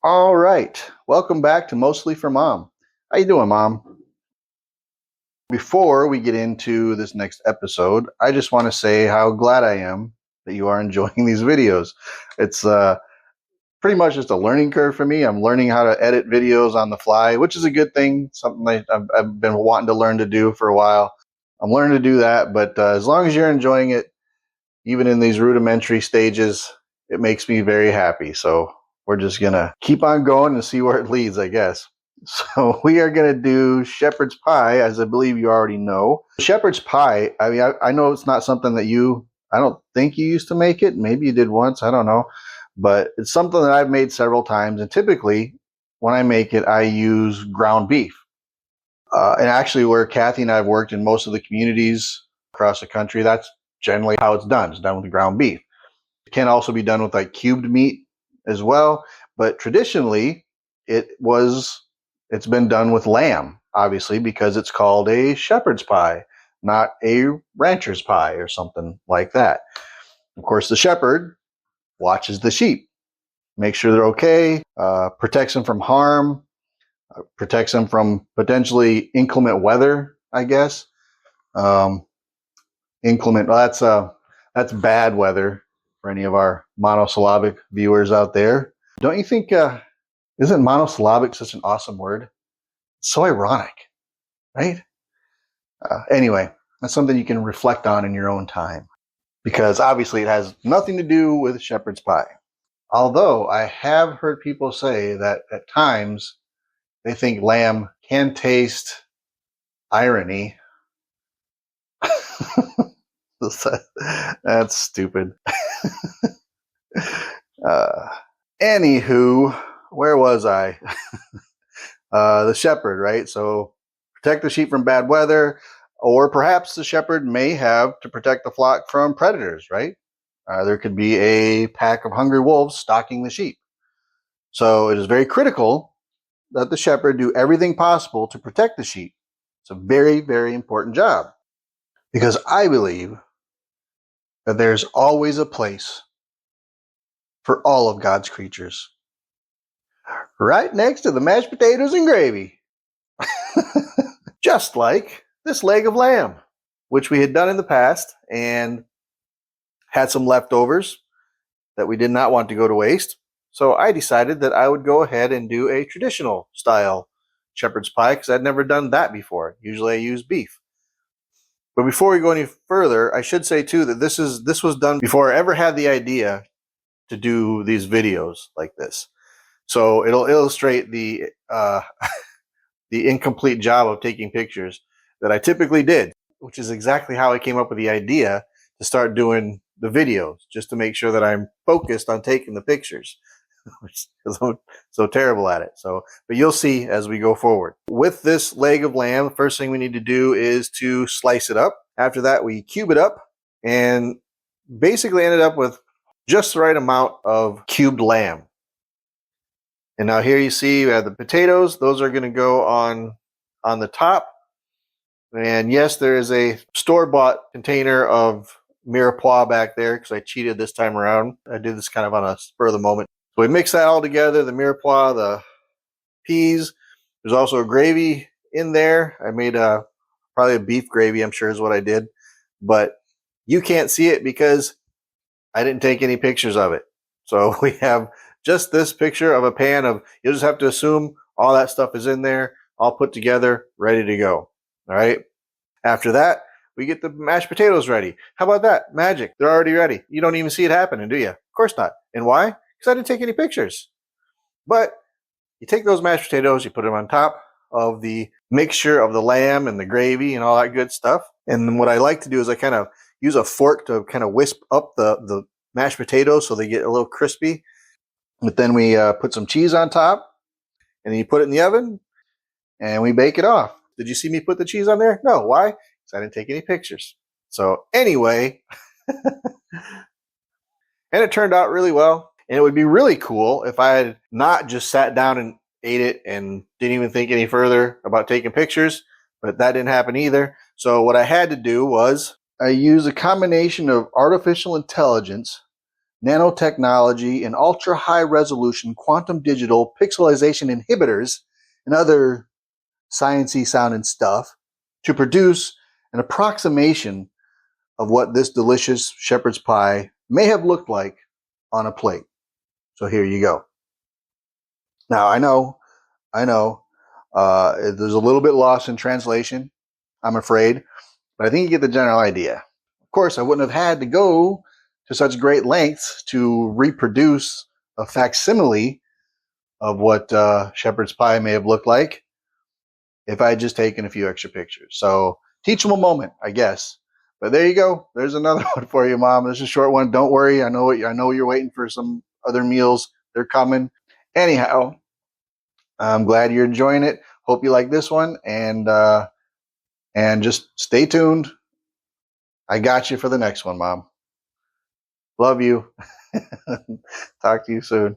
All right, welcome back to Mostly for Mom. How you doing, Mom? Before we get into this next episode, I just want to say how glad I am that you are enjoying these videos. It's pretty much just a learning curve for me. I'm learning how to edit videos on the fly, which is a good thing, something I've been wanting to learn to do for a while. I'm learning to do that, but as long as you're enjoying it, even in these rudimentary stages, it makes me very happy. So we're just going to keep on going and see where it leads, I guess. So we are going to do shepherd's pie, as I believe you already know. Shepherd's pie, I mean, I know it's not something that I don't think you used to make it. Maybe you did once, I don't know. But it's something that I've made several times. And typically, when I make it, I use ground beef. And actually, where Kathy and I have worked in most of the communities across the country, that's generally how it's done. It's done with ground beef. It can also be done with like cubed meat as well. But traditionally, it's been done with lamb, obviously, because it's called a shepherd's pie, not a rancher's pie or something like that. Of course, the shepherd watches the sheep, makes sure they're okay, protects them from harm, protects them from potentially inclement weather, I guess. Inclement, well, that's bad weather for any of our monosyllabic viewers out there. Don't you think, isn't monosyllabic such an awesome word? It's so ironic, right? Anyway, that's something you can reflect on in your own time, because obviously it has nothing to do with shepherd's pie. Although I have heard people say that at times they think lamb can taste irony. That's stupid. Anywho, where was I? The shepherd, right? So protect the sheep from bad weather, or perhaps the shepherd may have to protect the flock from predators, right? There could be a pack of hungry wolves stalking the sheep. So it is very critical that the shepherd do everything possible to protect the sheep. It's a very, very important job, because I believe that there's always a place for all of God's creatures, right next to the mashed potatoes and gravy. Just like this leg of lamb, which we had done in the past and had some leftovers that we did not want to go to waste. So I decided that I would go ahead and do a traditional style shepherd's pie, because I'd never done that before. Usually I use beef. But before we go any further, I should say too that this was done before I ever had the idea to do these videos like this. So it'll illustrate the the incomplete job of taking pictures that I typically did, which is exactly how I came up with the idea to start doing the videos, just to make sure that I'm focused on taking the pictures, because I'm so terrible at it. So, but you'll see as we go forward. With this leg of lamb, the first thing we need to do is to slice it up. After that, we cube it up, and basically ended up with just the right amount of cubed lamb. And now here you see we have the potatoes. Those are going to go on the top. And yes, there is a store-bought container of mirepoix back there, because I cheated this time around. I did this kind of on a spur of the moment. So we mix that all together, the mirepoix, the peas. There's also a gravy in there. I made probably a beef gravy, I'm sure is what I did. But you can't see it because I didn't take any pictures of it. So we have just this picture of a pan of, you'll just have to assume all that stuff is in there, all put together, ready to go. All right. After that, we get the mashed potatoes ready. How about that? Magic. They're already ready. You don't even see it happening, do you? Of course not. And why? Because I didn't take any pictures. But you take those mashed potatoes, you put them on top of the mixture of the lamb and the gravy and all that good stuff. And then what I like to do is I kind of use a fork to kind of wisp up the mashed potatoes so they get a little crispy. But then we put some cheese on top, and then you put it in the oven, and we bake it off. Did you see me put the cheese on there? No. Why? Because I didn't take any pictures. So anyway, and it turned out really well. And it would be really cool if I had not just sat down and ate it and didn't even think any further about taking pictures, but that didn't happen either. So what I had to do was I used a combination of artificial intelligence nanotechnology, and ultra high resolution quantum digital pixelization inhibitors and other sciencey sounding stuff to produce an approximation of what this delicious shepherd's pie may have looked like on a plate. So here you go. Now I know, there's a little bit lost in translation, I'm afraid, but I think you get the general idea. Of course, I wouldn't have had to go to such great lengths to reproduce a facsimile of what shepherd's pie may have looked like if I had just taken a few extra pictures. So teachable moment, I guess. But there you go. There's another one for you, Mom. This is a short one. Don't worry. I know you're waiting for some other meals. They're coming. Anyhow, I'm glad you're enjoying it. Hope you like this one, and just stay tuned. I got you for the next one, Mom. Love you. Talk to you soon.